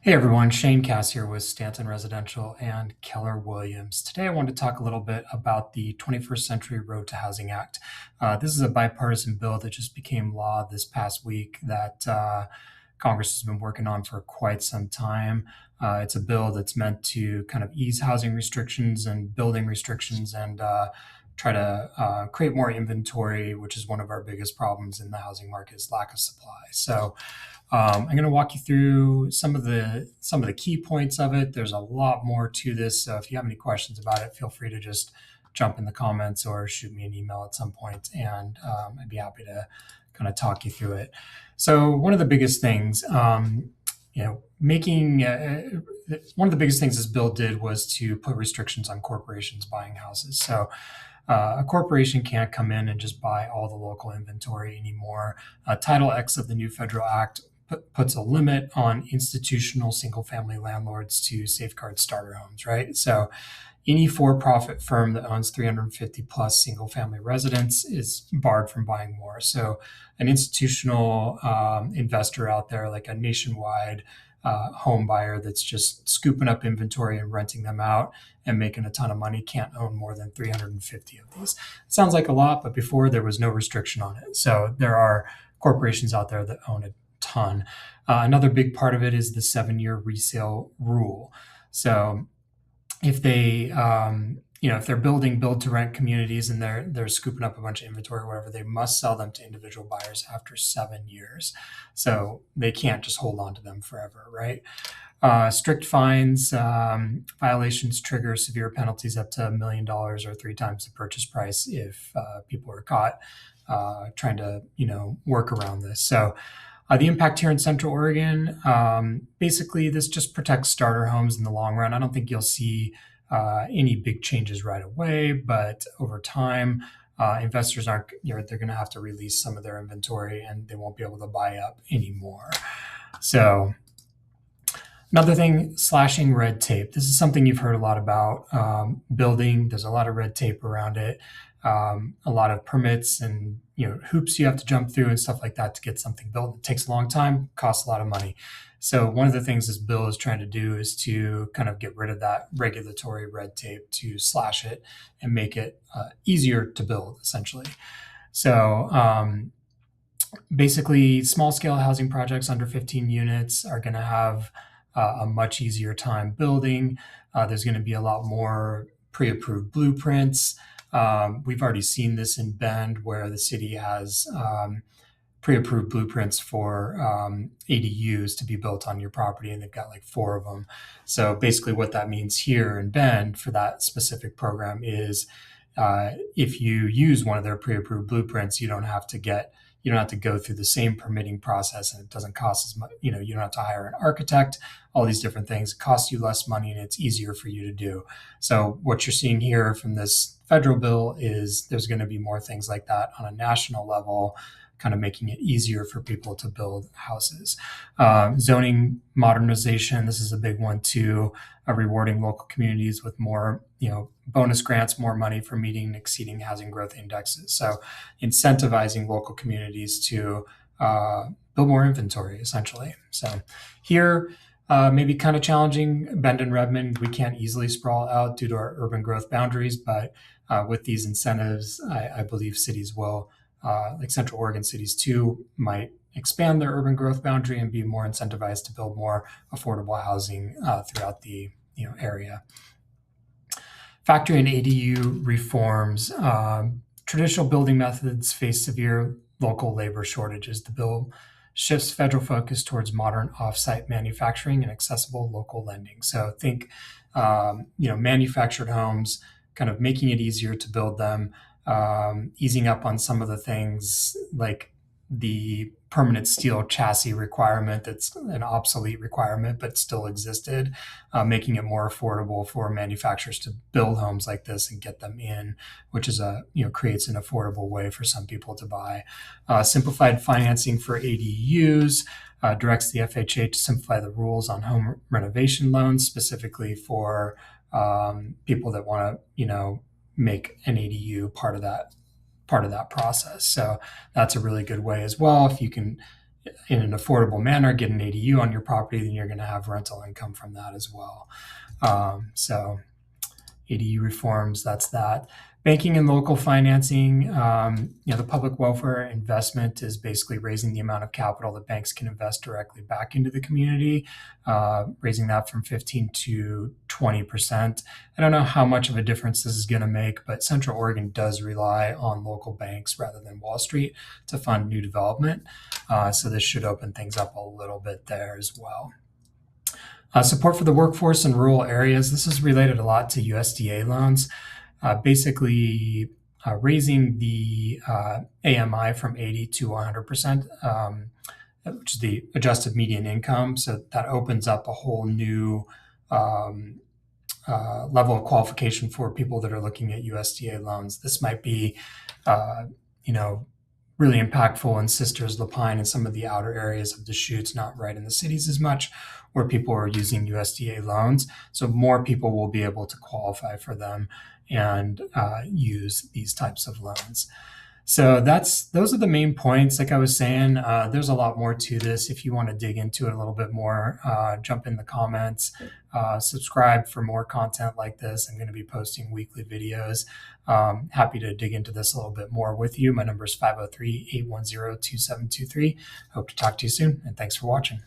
Hey everyone, Shane Cass here with Stanton Residential and Keller Williams. Today I want to talk a little bit about the 21st Century Road to Housing Act. This is a bipartisan bill that just became law this past week that Congress has been working on for quite some time. It's a bill that's meant to kind of ease housing restrictions and building restrictions and try to create more inventory, which is one of our biggest problems in the housing market is lack of supply. I'm going to walk you through some of the key points of it. There's a lot more to this, so if you have any questions about it, feel free to just jump in the comments or shoot me an email at some point, and I'd be happy to kind of talk you through it. So one of the biggest things, making one of the biggest things this bill did was to put restrictions on corporations buying houses. So a corporation can't come in and just buy all the local inventory anymore. Title X of the new federal act puts a limit on institutional single family landlords to safeguard starter homes, right? So any for-profit firm that owns 350 plus single family residents is barred from buying more. So an institutional investor out there, like a nationwide home buyer that's just scooping up inventory and renting them out and making a ton of money, can't own more than 350 of these. It sounds like a lot, but before there was no restriction on it. So there are corporations out there that own a ton. Another big part of it is the 7-year resale rule. So if if they're building build to rent communities and they're scooping up a bunch of inventory or whatever, they must sell them to individual buyers after 7 years. So they can't just hold on to them forever, right? Strict fines, violations trigger severe penalties up to $1 million or 3 times the purchase price if people are caught trying to work around this. So the impact here in Central Oregon, basically, this just protects starter homes in the long run. I don't think you'll see any big changes right away, but over time, investors aren't, they're going to have to release some of their inventory and they won't be able to buy up anymore. So, another thing, slashing red tape. This is something you've heard a lot about building. There's a lot of red tape around it, a lot of permits and hoops you have to jump through and stuff like that to get something built. It takes a long time, costs a lot of money. So one of the things this bill is trying to do is to kind of get rid of that regulatory red tape, to slash it and make it easier to build, essentially. So basically, small scale housing projects under 15 units are going to have a much easier time building. There's going to be a lot more pre-approved blueprints. We've already seen this in Bend, where the city has pre-approved blueprints for ADUs to be built on your property, and they've got like 4 of them. So basically, what that means here in Bend for that specific program is if you use one of their pre-approved blueprints, you don't have to go through the same permitting process, and it doesn't cost as much. You don't have to hire an architect, all these different things. It costs you less money and it's easier for you to do. So what you're seeing here from this federal bill is there's going to be more things like that on a national level, kind of making it easier for people to build houses. Zoning modernization, this is a big one too, rewarding local communities with more, bonus grants, more money for meeting and exceeding housing growth indexes. So incentivizing local communities to build more inventory, essentially. So here, maybe kind of challenging. Bend and Redmond, we can't easily sprawl out due to our urban growth boundaries, but with these incentives, I believe cities will, like Central Oregon cities too, might expand their urban growth boundary and be more incentivized to build more affordable housing throughout the area. Factory and ADU reforms. Traditional building methods face severe local labor shortages. The bill shifts federal focus towards modern offsite manufacturing and accessible local lending. So think, manufactured homes, kind of making it easier to build them, easing up on some of the things like the permanent steel chassis requirement that's an obsolete requirement but still existed, making it more affordable for manufacturers to build homes like this and get them in, which is creates an affordable way for some people to buy. Simplified financing for ADUs, directs the FHA to simplify the rules on home renovation loans, specifically for people that want to make an ADU part of that process. So that's a really good way as well. If you can, in an affordable manner, get an ADU on your property, then you're going to have rental income from that as well. So ADU reforms, that's that. Banking and local financing, the public welfare investment is basically raising the amount of capital that banks can invest directly back into the community, raising that from 15 to 20%. I don't know how much of a difference this is going to make, but Central Oregon does rely on local banks rather than Wall Street to fund new development. So this should open things up a little bit there as well. Support for the workforce in rural areas. This is related a lot to USDA loans. Basically, raising the AMI from 80 to 100%, which is the adjusted median income. So that opens up a whole new level of qualification for people that are looking at USDA loans. This might be, really impactful in Sisters, Lapine, and some of the outer areas of Deschutes, not right in the cities as much, where people are using USDA loans. So more people will be able to qualify for them and use these types of loans. So those are the main points. Like I was saying, there's a lot more to this. If you want to dig into it a little bit more, jump in the comments, subscribe for more content like this. I'm going to be posting weekly videos. Happy to dig into this a little bit more with you. My number is 503-810-2723. Hope to talk to you soon, and thanks for watching.